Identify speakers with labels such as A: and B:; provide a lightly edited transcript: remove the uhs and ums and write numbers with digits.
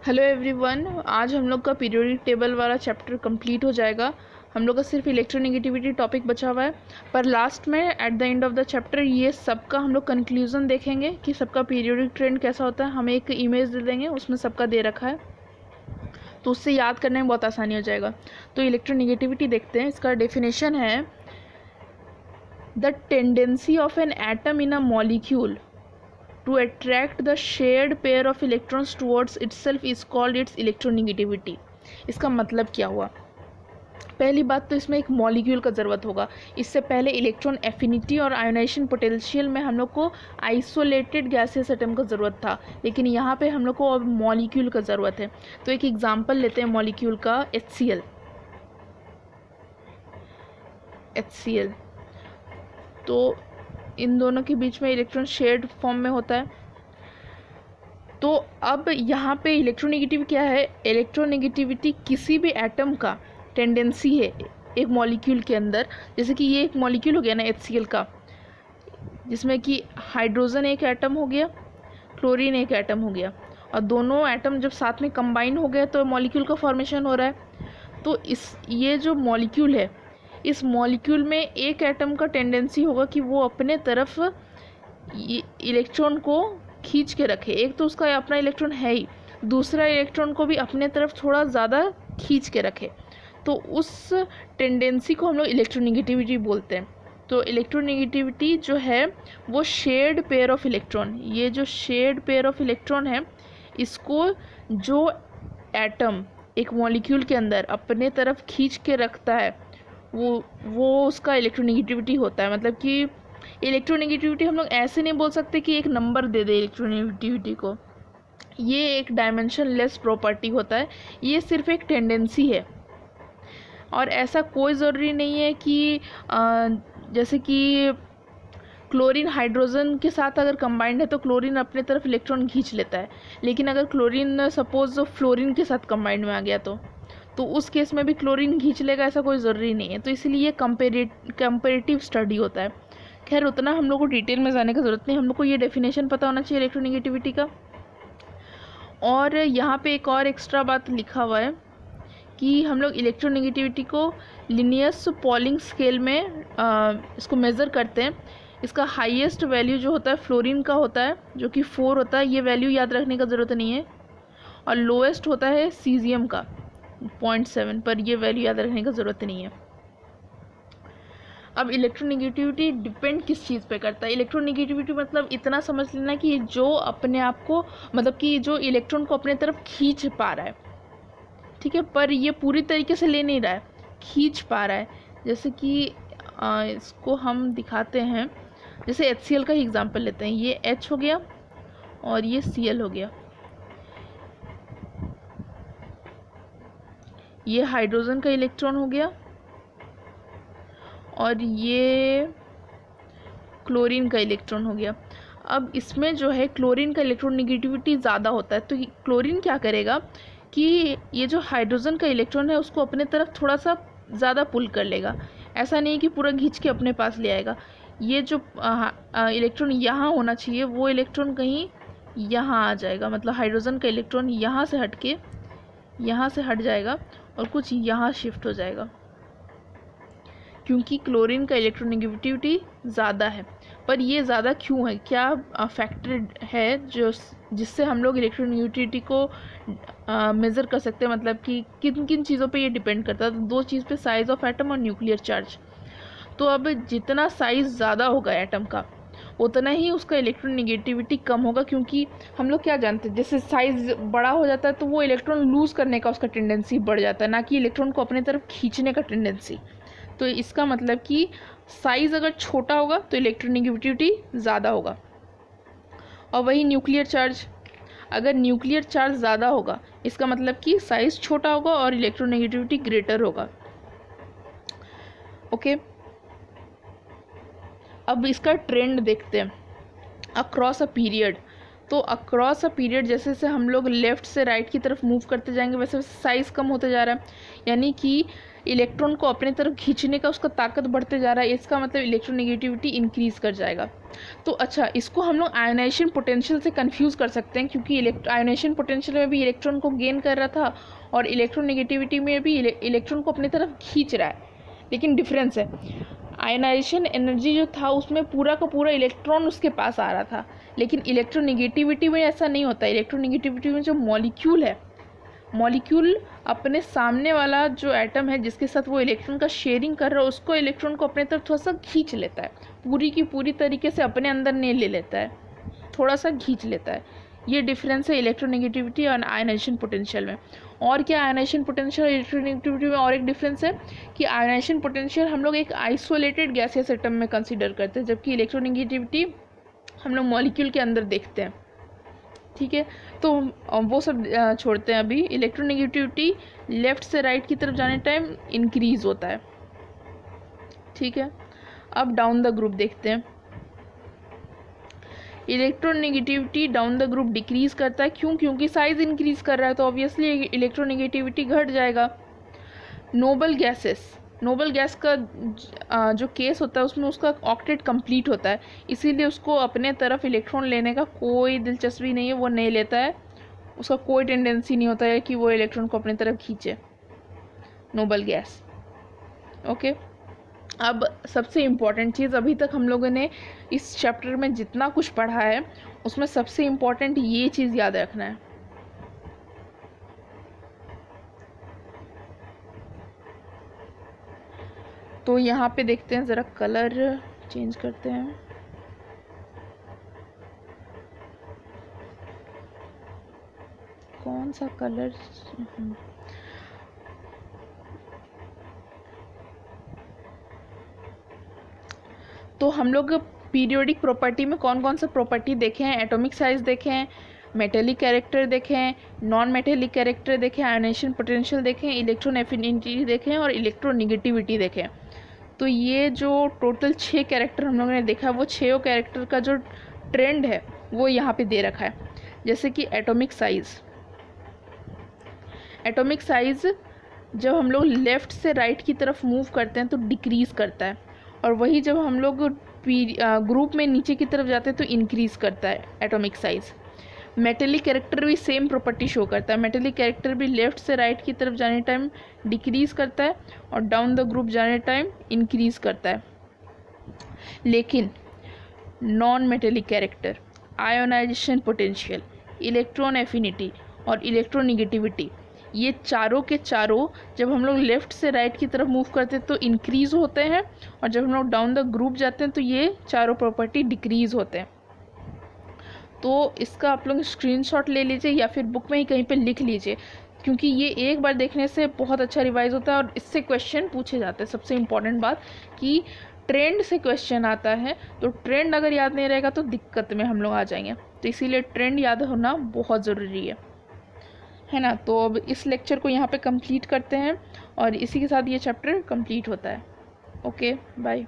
A: Hello everyone, आज हम लोग का पीरियोडिक टेबल वाला चैप्टर कंप्लीट हो जाएगा। हम लोग का सिर्फ इलेक्ट्रोनेगेटिविटी टॉपिक बचा हुआ है, पर लास्ट में at the end of the chapter ये सबका हम लोग कंक्लूजन देखेंगे कि सबका पीरियोडिक ट्रेंड कैसा होता है। हमें एक इमेज दे देंगे, उसमें सबका दे रखा है, तो उससे याद करने में बहुत आसानी हो जाएगा। तो इलेक्ट्रोनेगेटिविटी देखते हैं। इसका डेफिनेशन है the tendency of an atom in a molecule to attract the shared pair of electrons towards itself is called its electronegativity। इसका मतलब क्या हुआ? पहली बात तो इसमें एक मॉलिक्यूल का ज़रूरत होगा। इससे पहले इलेक्ट्रॉन एफिनिटी और आयोनाइजेशन पोटेंशियल में हम लोग को आइसोलेटेड गैसियस एटम का ज़रूरत था, लेकिन यहाँ पे हम लोग को अब मॉलिक्यूल का ज़रूरत है। तो एक एग्जांपल लेते हैं मॉलिक्यूल का, HCl। तो इन दोनों के बीच में इलेक्ट्रॉन शेयर्ड फॉर्म में होता है। तो अब यहाँ पे इलेक्ट्रोनेगेटिव क्या है? इलेक्ट्रोनेगेटिविटी किसी भी एटम का टेंडेंसी है एक मॉलिक्यूल के अंदर। जैसे कि ये एक मॉलिक्यूल हो गया ना HCl का, जिसमें कि हाइड्रोजन एक एटम हो गया, क्लोरीन एक एटम हो गया, और दोनों एटम जब साथ में कंबाइन हो गए तो मॉलिक्यूल का फॉर्मेशन हो रहा है। तो ये जो मॉलिक्यूल है, इस मॉलिक्यूल में एक एटम का टेंडेंसी होगा कि वो अपने तरफ इलेक्ट्रॉन को खींच के रखे। एक तो उसका अपना इलेक्ट्रॉन है ही, दूसरा इलेक्ट्रॉन को भी अपने तरफ थोड़ा ज़्यादा खींच के रखे। तो उस टेंडेंसी को हम लोग इलेक्ट्रोनेगेटिविटी बोलते हैं। तो इलेक्ट्रोनेगेटिविटी जो है वो शेयर्ड पेयर ऑफ इलेक्ट्रॉन, ये जो शेयर्ड पेयर ऑफ इलेक्ट्रॉन है, इसको जो एटम एक मॉलिक्यूल के अंदर अपने तरफ खींच के रखता है वो उसका इलेक्ट्रोनेगेटिविटी होता है। मतलब कि इलेक्ट्रोनेगेटिविटी हम लोग ऐसे नहीं बोल सकते कि एक नंबर दे दे इलेक्ट्रोनेगेटिविटी को। ये एक डायमेंशन लेस प्रॉपर्टी होता है, ये सिर्फ एक टेंडेंसी है। और ऐसा कोई ज़रूरी नहीं है कि जैसे कि क्लोरीन हाइड्रोजन के साथ अगर कंबाइंड है तो क्लोरीन अपने तरफ इलेक्ट्रॉन खींच लेता है, लेकिन अगर क्लोरीन सपोज फ्लोरीन के साथ कंबाइंड में आ गया तो उस केस में भी क्लोरीन खींच लेगा, ऐसा कोई ज़रूरी नहीं है। तो इसलिए ये कंपेरेटिव स्टडी होता है। खैर, उतना हम लोग को डिटेल में जाने की ज़रूरत नहीं, हम लोग को ये डेफिनेशन पता होना चाहिए इलेक्ट्रोनेगेटिविटी का। और यहाँ पे एक और एक्स्ट्रा बात लिखा हुआ है कि हम लोग इलेक्ट्रोनेगेटिविटी को लिनियस पॉलिंग स्केल में इसको मेज़र करते हैं। इसका हाईएस्ट वैल्यू जो होता है फ्लोरीन का होता है, जो कि 4 होता है। ये वैल्यू याद रखने का ज़रूरत नहीं है। और लोएस्ट होता है सीजियम का 0.7, पर ये वैल्यू याद रखने का ज़रूरत नहीं है। अब इलेक्ट्रोनेगेटिविटी डिपेंड किस चीज़ पे करता है? इलेक्ट्रोनेगेटिविटी मतलब इतना समझ लेना कि जो अपने आप को, मतलब कि जो इलेक्ट्रॉन को अपने तरफ खींच पा रहा है, ठीक है, पर ये पूरी तरीके से ले नहीं रहा है, खींच पा रहा है। जैसे कि इसको हम दिखाते हैं, जैसे HCl का ही एग्जांपल लेते हैं। ये H हो गया और ये Cl हो गया। ये हाइड्रोजन का इलेक्ट्रॉन हो गया और ये क्लोरीन का इलेक्ट्रॉन हो गया। अब इसमें जो है क्लोरीन का इलेक्ट्रोनेगेटिविटी ज़्यादा होता है। तो क्लोरीन क्या करेगा कि ये जो हाइड्रोजन का इलेक्ट्रॉन है उसको अपने तरफ थोड़ा सा ज़्यादा पुल कर लेगा। ऐसा नहीं कि पूरा खींच के अपने पास ले आएगा। ये जो इलेक्ट्रॉन यहाँ होना चाहिए वो इलेक्ट्रॉन कहीं यहाँ आ जाएगा। मतलब हाइड्रोजन का इलेक्ट्रॉन यहाँ से हट के यहाँ से हट जाएगा और कुछ यहाँ शिफ्ट हो जाएगा, क्योंकि क्लोरीन का इलेक्ट्रोनेगेटिविटी ज़्यादा है। पर ये ज़्यादा क्यों है? क्या फैक्टर है जिससे हम लोग इलेक्ट्रोनेगेटिविटी को मेज़र कर सकते हैं? मतलब कि किन किन चीज़ों पे ये डिपेंड करता है? तो 2 चीज़ पे, साइज़ ऑफ एटम और न्यूक्लियर चार्ज। तो अब जितना साइज़ ज़्यादा होगा एटम का, उतना ही उसका इलेक्ट्रोनेगेटिविटी कम होगा। क्योंकि हम लोग क्या जानते हैं, जैसे साइज़ बड़ा हो जाता है तो वो इलेक्ट्रॉन लूज़ करने का उसका टेंडेंसी बढ़ जाता है, ना कि इलेक्ट्रॉन को अपने तरफ खींचने का टेंडेंसी। तो इसका मतलब कि साइज़ अगर छोटा होगा तो इलेक्ट्रोनेगेटिविटी ज़्यादा होगा। और वही न्यूक्लियर चार्ज, अगर न्यूक्लियर चार्ज ज़्यादा होगा इसका मतलब कि साइज़ छोटा होगा और इलेक्ट्रोनेगेटिविटी ग्रेटर होगा। ओके, अब इसका ट्रेंड देखते हैं अक्रॉस अ पीरियड। तो अक्रॉस अ पीरियड जैसे जैसे हम लोग लेफ़्ट से राइट की तरफ मूव करते जाएंगे वैसे वैसे साइज़ कम होते जा रहा है। यानी कि इलेक्ट्रॉन को अपने तरफ खींचने का उसका ताकत बढ़ते जा रहा है, इसका मतलब इलेक्ट्रोनेगेटिविटी इंक्रीज कर जाएगा। तो अच्छा, इसको हम लोग आयोनाइजेशन पोटेंशियल से कंफ्यूज कर सकते हैं, क्योंकि आयोनाइजेशन पोटेंशियल में भी इलेक्ट्रॉन को गेन कर रहा था और इलेक्ट्रोनेगेटिविटी में भी इलेक्ट्रॉन को अपनी तरफ खींच रहा है, लेकिन डिफरेंस है। आयनाइजेशन एनर्जी जो था उसमें पूरा का पूरा इलेक्ट्रॉन उसके पास आ रहा था, लेकिन इलेक्ट्रोनेगेटिविटी में ऐसा नहीं होता। इलेक्ट्रोनेगेटिविटी में जो मॉलिक्यूल है, मॉलिक्यूल अपने सामने वाला जो एटम है जिसके साथ वो इलेक्ट्रॉन का शेयरिंग कर रहा है, उसको इलेक्ट्रॉन को अपने तरफ थोड़ा सा खींच लेता है, पूरी की पूरी तरीके से अपने अंदर नहीं ले लेता है, थोड़ा सा खींच लेता है। ये डिफरेंस है इलेक्ट्रोनेगेटिविटी और आयनाइजेशन पोटेंशियल में। और क्या आयनाइजेशन पोटेंशियल और इलेक्ट्रोनेगेटिविटी में और एक डिफरेंस है कि आयनाइजेशन पोटेंशियल हम लोग एक आइसोलेटेड गैसियस एटम में कंसीडर करते हैं, जबकि इलेक्ट्रोनेगेटिविटी हम लोग मॉलिक्यूल के अंदर देखते हैं। ठीक है, तो वो सब छोड़ते हैं अभी। इलेक्ट्रोनेगेटिविटी लेफ्ट से राइट की तरफ जाने टाइम इंक्रीज होता है। ठीक है, अब डाउन द ग्रुप देखते हैं। Electronegativity down the group decrease करता है, क्यों? क्योंकि साइज इंक्रीज कर रहा है, तो ऑब्वियसली इलेक्ट्रोनेगेटिविटी घट जाएगा। नोबल गैस का जो केस होता है उसमें उसका ऑक्टेट कंप्लीट होता है, इसीलिए उसको अपने तरफ इलेक्ट्रॉन लेने का कोई दिलचस्पी नहीं है, वो नहीं लेता है, उसका कोई टेंडेंसी नहीं होता है कि वो इलेक्ट्रॉन को अपनी तरफ खींचे, नोबल गैस। ओके, अब सबसे इम्पॉर्टेंट चीज़, अभी तक हम लोगों ने इस चैप्टर में जितना कुछ पढ़ा है उसमें सबसे इम्पॉर्टेंट ये चीज़ याद रखना है। तो यहाँ पे देखते हैं, ज़रा कलर चेंज करते हैं। कौन सा कलर? तो हम लोग पीरियोडिक प्रॉपर्टी में कौन कौन सा प्रॉपर्टी देखे हैं? एटॉमिक साइज देखे हैं, मेटेलिक कैरेक्टर देखे हैं, नॉन मेटेलिक कैरेक्टर देखे हैं, आयनाइजेशन पोटेंशियल देखे हैं, इलेक्ट्रॉन एफिनिटी देखे हैं और इलेक्ट्रोनेगेटिविटी देखे हैं। तो ये जो टोटल 6 कैरेक्टर हम लोगों ने देखा, वो 6 कैरेक्टर का जो ट्रेंड है वो यहाँ पे दे रखा है। जैसे कि एटॉमिक साइज जब हम लोग लेफ़्ट से राइट की तरफ मूव करते हैं तो डिक्रीज़ करता है, और वही जब हम लोग ग्रुप में नीचे की तरफ जाते हैं तो इंक्रीज़ करता है एटॉमिक साइज़। मेटेलिक कैरेक्टर भी सेम प्रॉपर्टी शो करता है। मेटेलिक कैरेक्टर भी लेफ़्ट से राइट की तरफ जाने टाइम डिक्रीज़ करता है और डाउन द ग्रुप जाने टाइम इंक्रीज़ करता है। लेकिन non metallic character, ionization potential, electron affinity और इलेक्ट्रोनेगेटिविटी, ये चारों के चारों जब हम लोग लेफ़्ट से राइट की तरफ मूव करते हैं तो इंक्रीज़ होते हैं, और जब हम लोग डाउन द ग्रुप जाते हैं तो ये चारों प्रॉपर्टी डिक्रीज़ होते हैं। तो इसका आप लोग स्क्रीनशॉट ले लीजिए या फिर बुक में ही कहीं पे लिख लीजिए, क्योंकि ये एक बार देखने से बहुत अच्छा रिवाइज होता है और इससे क्वेश्चन पूछे जाते हैं। सबसे इम्पॉर्टेंट बात कि ट्रेंड से क्वेश्चन आता है, तो ट्रेंड अगर याद नहीं रहेगा तो दिक्कत में हम लोग आ जाएंगे, तो इसीलिए ट्रेंड याद होना बहुत ज़रूरी है ना। तो अब इस लेक्चर को यहाँ पे कंप्लीट करते हैं और इसी के साथ ये चैप्टर कंप्लीट होता है। Okay, bye.